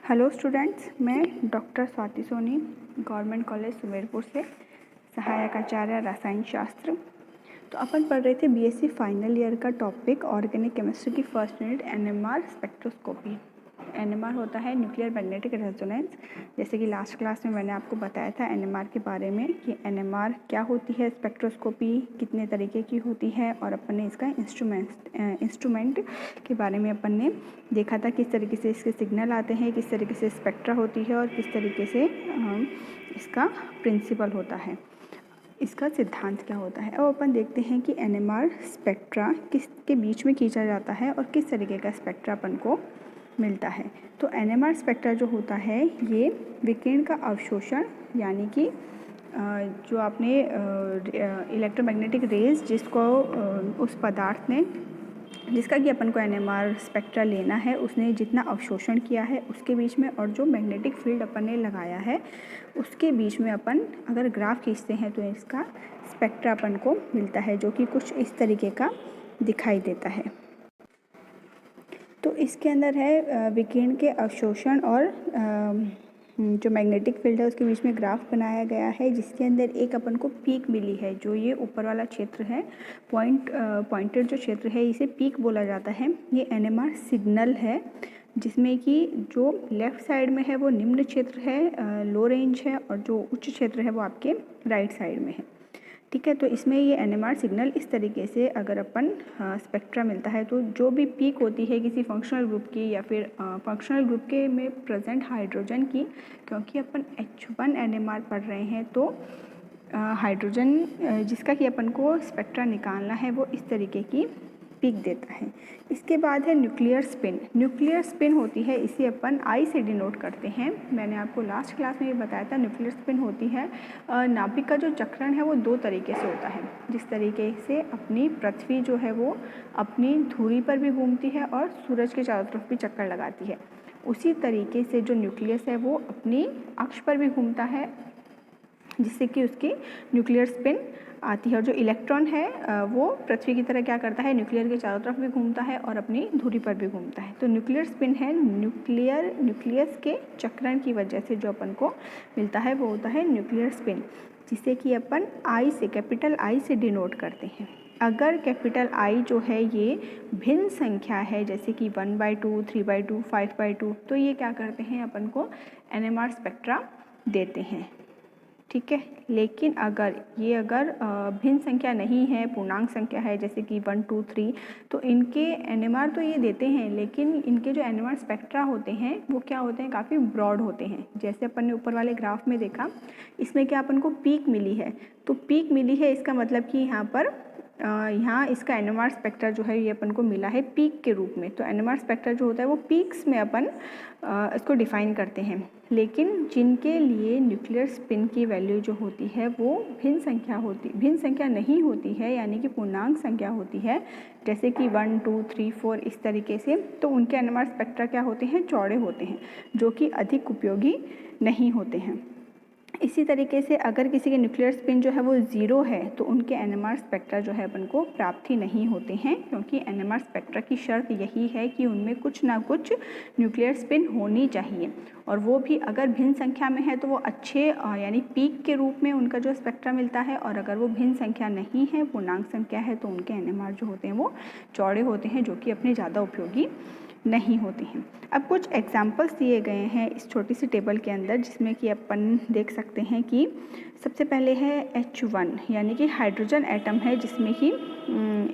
Hello students, मैं doctor Swati Soni government college Sumerpur से सहायक आचार्य रसायन शास्त्र। तो अपन पढ़ रहे थे बीएससी फाइनल ईयर का टॉपिक ऑर्गेनिक केमिस्ट्री की first unit NMR spectroscopy. NMR होता है न्यूक्लियर मैग्नेटिक रेजोनेंस। जैसे कि लास्ट क्लास में मैंने आपको बताया था एनएमआर के बारे में कि एनएमआर क्या होती है, स्पेक्ट्रोस्कोपी कितने तरीके की होती है, और अपन ने इसका इंस्ट्रूमेंट के बारे में अपन ने देखा था किस तरीके से इसके सिग्नल आते हैं, किस तरीके से स्पेक्ट्रा होती है और किस तरीके से इसका प्रिंसिपल होता है, इसका सिद्धांत क्या होता है। अब अपन देखते हैं कि एनएमआर स्पेक्ट्रा किसके बीच में खींचा जाता है और किस तरीके का स्पेक्ट्रा अपन को मिलता है। तो एनएमआर स्पेक्ट्रा जो होता है ये विकिरण का अवशोषण, यानी कि जो आपने इलेक्ट्रोमैग्नेटिक रेज जिसको उस पदार्थ ने जिसका कि अपन को एनएमआर स्पेक्ट्रा लेना है उसने जितना अवशोषण किया है उसके बीच में, और जो मैग्नेटिक फील्ड अपन ने लगाया है उसके बीच में अपन अगर ग्राफ खींचते हैं तो इसका स्पेक्ट्रा अपन को मिलता है, जो कि कुछ इस तरीके का दिखाई देता है। तो इसके अंदर है विकिरण के अवशोषण और जो मैग्नेटिक फील्ड है उसके बीच में ग्राफ बनाया गया है, जिसके अंदर एक अपन को पीक मिली है। जो ये ऊपर वाला क्षेत्र है, पॉइंटेड जो क्षेत्र है, इसे पीक बोला जाता है। ये एनएमआर सिग्नल है, जिसमें कि जो लेफ़्ट साइड में है वो निम्न क्षेत्र है, लो रेंज है, और जो उच्च क्षेत्र है वो आपके राइट साइड में है। ठीक है, तो इसमें ये एनएमआर सिग्नल इस तरीके से अगर अपन स्पेक्ट्रा मिलता है तो जो भी पीक होती है किसी फंक्शनल ग्रुप की या फिर फंक्शनल ग्रुप के में प्रेजेंट हाइड्रोजन की, क्योंकि अपन H1 एनएमआर पढ़ रहे हैं तो हाइड्रोजन जिसका कि अपन को स्पेक्ट्रा निकालना है वो इस तरीके की पीक देता है। इसके बाद है न्यूक्लियर स्पिन। न्यूक्लियर स्पिन होती है, इसे अपन आई से डिनोट करते हैं। मैंने आपको लास्ट क्लास में ये बताया था। न्यूक्लियर स्पिन होती है नाभिक का जो चक्रण है वो दो तरीके से होता है। जिस तरीके से अपनी पृथ्वी जो है वो अपनी धुरी पर भी घूमती है और सूरज के चारों तरफ भी चक्कर लगाती है, उसी तरीके से जो न्यूक्लियस है वो अपनी अक्ष पर भी घूमता है, जिससे कि उसकी न्यूक्लियर स्पिन आती है। और जो इलेक्ट्रॉन है वो पृथ्वी की तरह क्या करता है, न्यूक्लियर के चारों तरफ भी घूमता है और अपनी धुरी पर भी घूमता है। तो न्यूक्लियर स्पिन है न्यूक्लियस के चक्रण की वजह से जो अपन को मिलता है वो होता है न्यूक्लियर स्पिन, जिसे कि अपन आई से, कैपिटल आई से डिनोट करते हैं। अगर कैपिटल आई जो है ये भिन्न संख्या है, जैसे कि 1/2, 3/2, 5/2, तो ये क्या करते हैं, अपन को एनएमआर स्पेक्ट्रा देते हैं। ठीक है, लेकिन अगर भिन्न संख्या नहीं है, पूर्णांक संख्या है, जैसे कि 1, 2, 3, तो इनके एनएमआर तो ये देते हैं, लेकिन इनके जो एनएमआर स्पेक्ट्रा होते हैं वो क्या होते हैं, काफ़ी ब्रॉड होते हैं। जैसे अपन ने ऊपर वाले ग्राफ में देखा, इसमें क्या अपन को पीक मिली है, तो पीक मिली है इसका मतलब कि यहाँ इसका एनएमआर स्पेक्ट्रा जो है ये अपन को मिला है पीक के रूप में। तो एनएमआर स्पेक्ट्रा जो होता है वो पीक्स में अपन इसको डिफाइन करते हैं। लेकिन जिनके लिए न्यूक्लियर स्पिन की वैल्यू जो होती है वो भिन्न संख्या नहीं होती है, यानी कि पूर्णांक संख्या होती है, जैसे कि 1, 2, 3, 4 इस तरीके से, तो उनके एनएमआर स्पेक्ट्रा क्या होते हैं, चौड़े होते हैं, जो कि अधिक उपयोगी नहीं होते हैं। इसी तरीके से अगर किसी के न्यूक्लियर स्पिन जो है वो 0 है तो उनके एनएमआर स्पेक्ट्रा जो है अपन को प्राप्त ही नहीं होते हैं, क्योंकि एनएमआर स्पेक्ट्रा की शर्त यही है कि उनमें कुछ ना कुछ न्यूक्लियर स्पिन होनी चाहिए, और वो भी अगर भिन्न संख्या में है तो वो अच्छे यानी पीक के रूप में उनका जो स्पेक्ट्रा मिलता है, और अगर वो भिन्न संख्या नहीं है, पूर्णांक संख्या है, तो उनके एनएमआर जो होते हैं वो चौड़े होते हैं, जो कि अपने ज़्यादा उपयोगी नहीं होते हैं। अब कुछ एग्जाम्पल्स दिए गए हैं इस छोटी सी टेबल के अंदर, जिसमें कि अपन देख सकते हैं कि सबसे पहले है H1, यानी कि हाइड्रोजन एटम है, जिसमें कि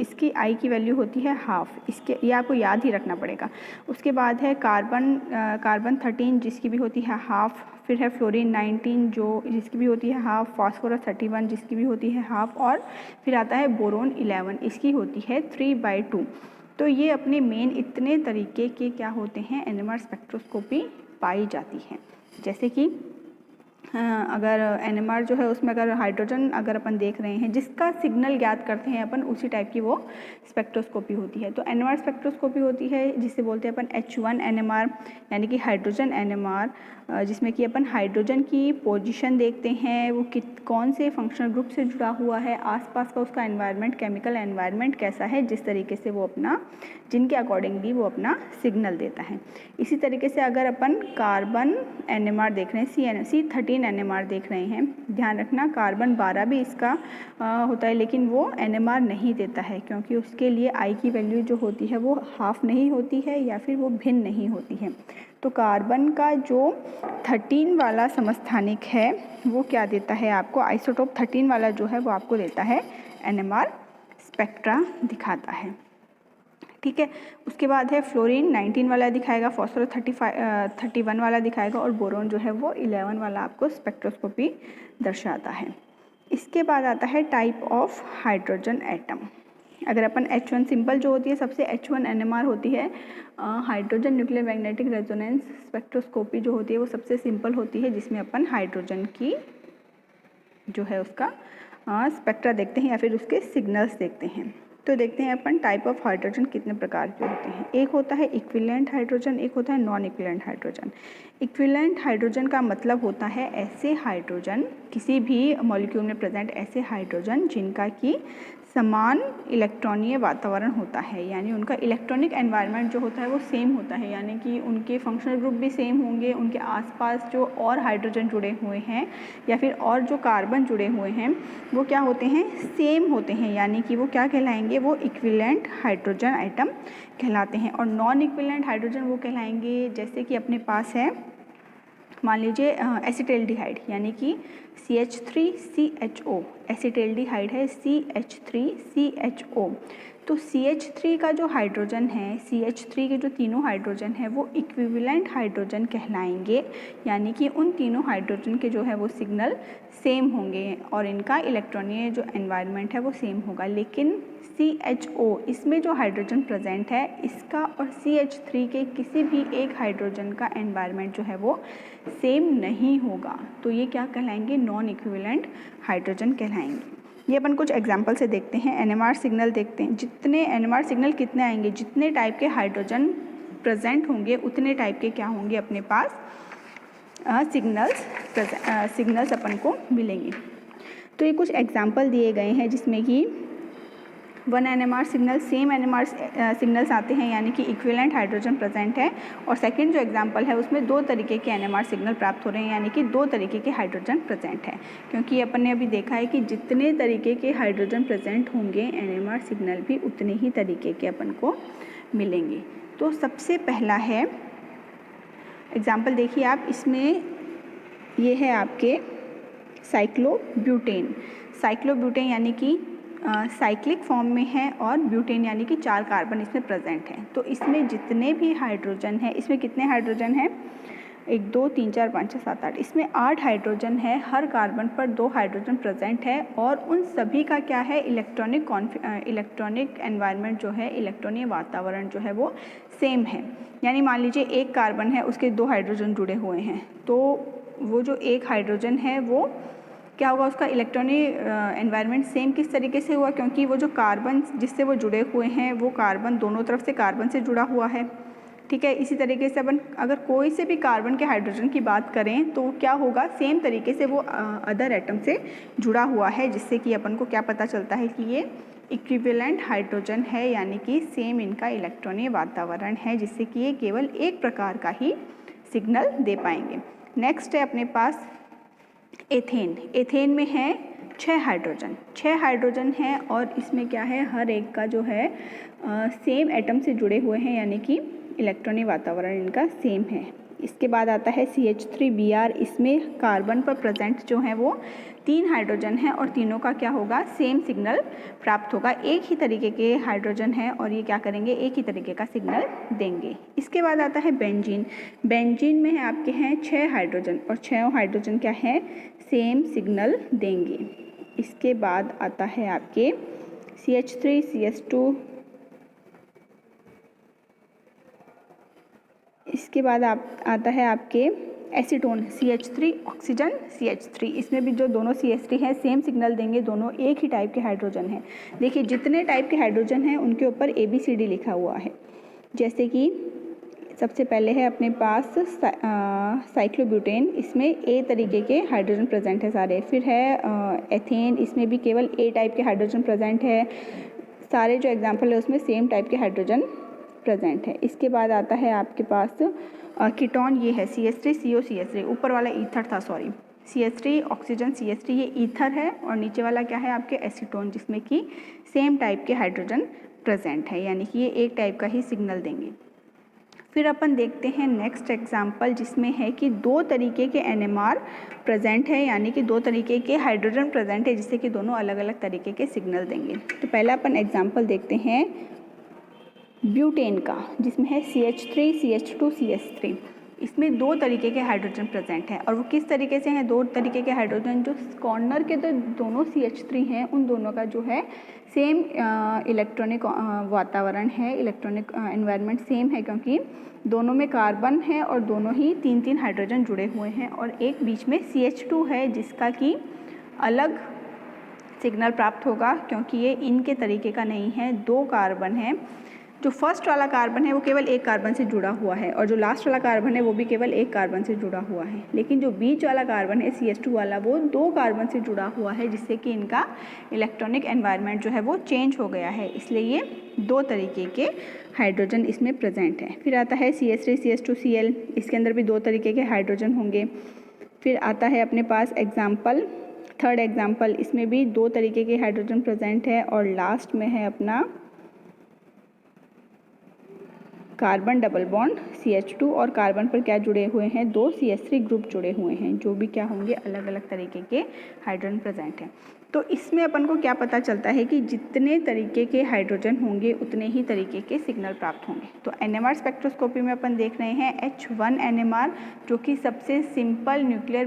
इसकी आई की वैल्यू होती है हाफ, इसके ये आपको याद ही रखना पड़ेगा। उसके बाद है कार्बन 13 जिसकी भी होती है हाफ, फिर है फ्लोरीन 19 जिसकी भी होती है हाफ, फास्फोरस 31 जिसकी भी होती है हाफ, और फिर आता है बोरोन 11, इसकी होती है 3/2। तो ये अपने मेन इतने तरीके के क्या होते हैं, एनएमआर स्पेक्ट्रोस्कोपी पाई जाती है। जैसे कि अगर NMR जो है उसमें अगर हाइड्रोजन अगर अपन देख रहे हैं जिसका सिग्नल ज्ञात करते हैं अपन, उसी टाइप की वो स्पेक्ट्रोस्कोपी होती है। तो NMR स्पेक्ट्रोस्कोपी होती है जिसे बोलते हैं अपन H1 NMR यानी कि हाइड्रोजन NMR, जिसमें कि अपन हाइड्रोजन की पोजीशन देखते हैं, वो कौन से फंक्शनल ग्रुप से जुड़ा हुआ है, आसपास का उसका एनवायरनमेंट, केमिकल एनवायरनमेंट कैसा है, जिस तरीके से वो अपना, जिनके अकॉर्डिंगली वो अपना सिग्नल देता है। इसी तरीके से अगर अपन कार्बन NMR देख रहे हैं, C13 NMR देख रहे हैं, ध्यान रखना कार्बन 12 भी इसका होता है, लेकिन वो NMR नहीं देता है क्योंकि उसके लिए I की वैल्यू जो होती है वो हाफ नहीं होती है या फिर वो भिन्न नहीं होती है। तो कार्बन का जो 13 वाला समस्थानिक है वो क्या देता है आपको, आइसोटोप 13 वाला जो है वो आपको देता है NMR स्पेक्ट्रा दिखाता है। ठीक है, उसके बाद है फ्लोरीन 19 वाला दिखाएगा, फॉस्फोरस 31 वाला दिखाएगा और बोरोन जो है वो 11 वाला आपको स्पेक्ट्रोस्कोपी दर्शाता है। इसके बाद आता है टाइप ऑफ हाइड्रोजन एटम। अगर अपन H1 सिंपल जो होती है सबसे H1 NMR होती है, hydrogen nuclear magnetic resonance spectroscopy जो होती है वो सबसे सिंपल होती है, जिसमें अपन हाइड्रोजन की जो है उसका स्पेक्ट्रा देखते हैं या फिर उसके सिग्नल्स देखते हैं। तो देखते हैं अपन टाइप ऑफ हाइड्रोजन कितने प्रकार के होते हैं। एक होता है इक्विवेलेंट हाइड्रोजन, एक होता है non equivalent hydrogen. Equivalent hydrogen का मतलब होता है ऐसे हाइड्रोजन, किसी भी मॉलिक्यूल में प्रेजेंट ऐसे हाइड्रोजन जिनका कि समान इलेक्ट्रॉनीय वातावरण होता है, यानी उनका इलेक्ट्रॉनिक एनवायरनमेंट जो होता है वो सेम होता है, यानी कि उनके फंक्शनल ग्रुप भी सेम होंगे, उनके आसपास जो और हाइड्रोजन जुड़े हुए हैं या फिर और जो कार्बन जुड़े हुए हैं वो क्या होते हैं, सेम होते हैं, यानी कि वो क्या कहलाएंगे, वो इक्विवेलेंट हाइड्रोजन आइटम कहलाते हैं। और नॉन इक्विवेलेंट हाइड्रोजन वो कहलाएंगे जैसे कि अपने पास है, मान लीजिए एसिटाल्डिहाइड यानी कि CH3CHO, एसिटाल्डिहाइड है CH3CHO। तो CH3 का जो हाइड्रोजन है, CH3 के जो तीनों हाइड्रोजन है वो इक्विवेलेंट हाइड्रोजन कहलाएंगे, यानी कि उन तीनों हाइड्रोजन के जो है वो सिग्नल सेम होंगे और इनका इलेक्ट्रॉनीय जो एनवायरनमेंट है वो सेम होगा। लेकिन CHO इसमें जो हाइड्रोजन प्रेजेंट है, इसका और CH3 के किसी भी एक हाइड्रोजन का एनवायरनमेंट जो है वो सेम नहीं होगा, तो ये क्या कहलाएंगे, नॉन इक्विवेलेंट हाइड्रोजन कहलाएंगे। ये अपन कुछ एग्जांपल से देखते हैं। NMR सिग्नल देखते हैं, जितने NMR सिग्नल कितने आएंगे, जितने टाइप के हाइड्रोजन प्रेजेंट होंगे उतने टाइप के क्या होंगे अपने पास सिग्नल्स अपन को मिलेंगे। तो ये कुछ एग्जांपल दिए गए हैं जिसमें कि 1 NMR signal, same NMR signals आते हैं, यानी कि इक्विवेलेंट हाइड्रोजन प्रेजेंट है। और सेकंड जो एग्जांपल है उसमें 2 तरीके के NMR सिग्नल प्राप्त हो रहे हैं, यानी कि 2 तरीके के हाइड्रोजन प्रेजेंट है, क्योंकि अपन ने अभी देखा है कि जितने तरीके के हाइड्रोजन प्रेजेंट होंगे NMR सिग्नल भी उतने ही तरीके के अपन को मिलेंगे। तो सबसे पहला है एग्जाम्पल, देखिए आप, इसमें ये है आपके साइक्लोब्यूटेन। साइक्लोब्यूटेन यानी कि साइक्लिक फॉर्म में है और ब्यूटेन यानी कि 4 कार्बन इसमें प्रेजेंट हैं। तो इसमें जितने भी हाइड्रोजन हैं, इसमें कितने हाइड्रोजन हैं, 1 2 3 4 5 6 7 8, इसमें 8 हाइड्रोजन है, हर कार्बन पर 2 हाइड्रोजन प्रेजेंट है और उन सभी का क्या है, इलेक्ट्रॉनिक एनवायरनमेंट जो है, इलेक्ट्रॉनिक वातावरण जो है वो सेम है। यानी मान लीजिए एक कार्बन है, उसके 2 हाइड्रोजन जुड़े हुए हैं, तो वो जो एक हाइड्रोजन है वो क्या होगा, उसका इलेक्ट्रॉनिक एनवायरनमेंट सेम किस तरीके से हुआ, क्योंकि वो जो कार्बन जिससे वो जुड़े हुए हैं वो कार्बन दोनों तरफ से कार्बन से जुड़ा हुआ है। ठीक है, इसी तरीके से अपन अगर कोई से भी कार्बन के हाइड्रोजन की बात करें तो क्या होगा, सेम तरीके से वो अदर एटम से जुड़ा हुआ है, जिससे कि अपन को क्या पता चलता है कि ये इक्विवेलेंट हाइड्रोजन है, यानी कि सेम इनका इलेक्ट्रॉनिक वातावरण है, जिससे कि ये केवल एक प्रकार का ही सिग्नल दे पाएंगे। नेक्स्ट है अपने पास एथेन। एथेन में है 6 हाइड्रोजन है और इसमें क्या है, हर एक का जो है सेम एटम से जुड़े हुए हैं, यानी कि इलेक्ट्रॉनिक वातावरण इनका सेम है। इसके बाद आता है CH3Br। इसमें कार्बन पर प्रेजेंट जो है वो 3 हाइड्रोजन है और तीनों का क्या होगा, सेम सिग्नल प्राप्त होगा। एक ही तरीके के हाइड्रोजन है और ये क्या करेंगे, एक ही तरीके का सिग्नल देंगे। इसके बाद आता है बेंजीन। बेंजीन में है आपके हैं 6 हाइड्रोजन और 6 हाइड्रोजन क्या है, सेम सिग्नल देंगे। इसके बाद आता है आपके CH3CH2। इसके बाद आता है आपके एसीटोन CH3, ऑक्सीजन CH3, इसमें भी जो दोनों CH3 हैं सेम सिग्नल देंगे, दोनों एक ही टाइप के हाइड्रोजन हैं। देखिए जितने टाइप के हाइड्रोजन हैं उनके ऊपर ABCD लिखा हुआ है। जैसे कि सबसे पहले है अपने पास साइक्लोब्यूटेन, इसमें A तरीके के हाइड्रोजन प्रेजेंट है सारे। फिर है एथेन, इसमें भी केवल A टाइप के हाइड्रोजन प्रेजेंट है। सारे जो एग्जाम्पल है उसमें सेम टाइप के हाइड्रोजन प्रेजेंट है। इसके बाद आता है आपके पास कीटोन, ये है CH3 CO CH3, ऊपर वाला ईथर था सॉरी, CH3 ऑक्सीजन CH3 ये ईथर है, और नीचे वाला क्या है आपके एसीटोन, जिसमें कि सेम टाइप के हाइड्रोजन प्रेजेंट है, यानी कि ये एक टाइप का ही सिग्नल देंगे। फिर अपन देखते हैं नेक्स्ट एग्जाम्पल, जिसमें है कि दो तरीके के NMR प्रेजेंट है, यानी कि दो तरीके के हाइड्रोजन प्रेजेंट है, जिससे कि दोनों अलग अलग तरीके के सिग्नल देंगे। तो पहला अपन एग्जाम्पल देखते हैं ब्यूटेन का, जिसमें है CH3 CH2 CH3। इसमें दो तरीके के हाइड्रोजन प्रेजेंट हैं, और वो किस तरीके से हैं, दो तरीके के हाइड्रोजन, जो कॉर्नर के तो दोनों CH3 हैं, उन दोनों का जो है सेम इलेक्ट्रॉनिक वातावरण है, इलेक्ट्रॉनिक एनवायरनमेंट सेम है, क्योंकि दोनों में कार्बन है और दोनों ही 3-3 हाइड्रोजन जुड़े हुए हैं, और एक बीच में CH2 है जिसका कि अलग सिग्नल प्राप्त होगा, क्योंकि ये इनके तरीके का नहीं है। दो कार्बन है, जो फर्स्ट वाला कार्बन है वो केवल एक कार्बन से जुड़ा हुआ है, और जो लास्ट वाला कार्बन है वो भी केवल एक कार्बन से जुड़ा हुआ है। लेकिन जो बीच वाला कार्बन है CH2 वाला, वो दो कार्बन से जुड़ा हुआ है, जिससे कि इनका इलेक्ट्रॉनिक एनवायरनमेंट जो है वो चेंज हो गया है, इसलिए ये दो तरीके के हाइड्रोजन इसमें प्रेजेंट है। फिर आता है CH3 CH2 Cl, इसके अंदर भी दो तरीके के हाइड्रोजन होंगे। फिर आता है अपने पास एग्जाम्पल, थर्ड एग्जाम्पल, इसमें भी दो तरीके के हाइड्रोजन प्रेजेंट है, और लास्ट में है अपना कार्बन डबल बॉन्ड CH2, और कार्बन पर क्या जुड़े हुए हैं, दो CH3 ग्रुप जुड़े हुए हैं, जो भी क्या होंगे, अलग अलग तरीके के हाइड्रोजन प्रेजेंट हैं। तो इसमें अपन को क्या पता चलता है कि जितने तरीके के हाइड्रोजन होंगे उतने ही तरीके के सिग्नल प्राप्त होंगे। तो NMR स्पेक्ट्रोस्कोपी में अपन देख रहे हैं H1 NMR, जो कि सबसे simple nuclear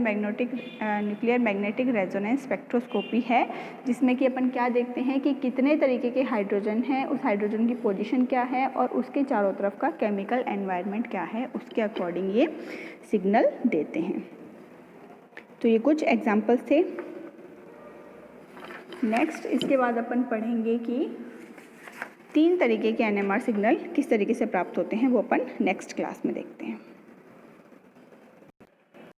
magnetic resonance spectroscopy है, जिसमें कि अपन क्या देखते हैं कि कितने तरीके के हाइड्रोजन हैं, उस हाइड्रोजन की पोजीशन क्या है, और उसके चारों तरफ का केमिकल एनवायरनमेंट क्या है, उसके अकॉर्डिंग ये सिग्नल देते हैं। तो ये कुछ एग्जाम्पल्स थे। नेक्स्ट इसके बाद अपन पढ़ेंगे कि 3 तरीके के NMR सिग्नल किस तरीके से प्राप्त होते हैं, वो अपन नेक्स्ट क्लास में देखते हैं।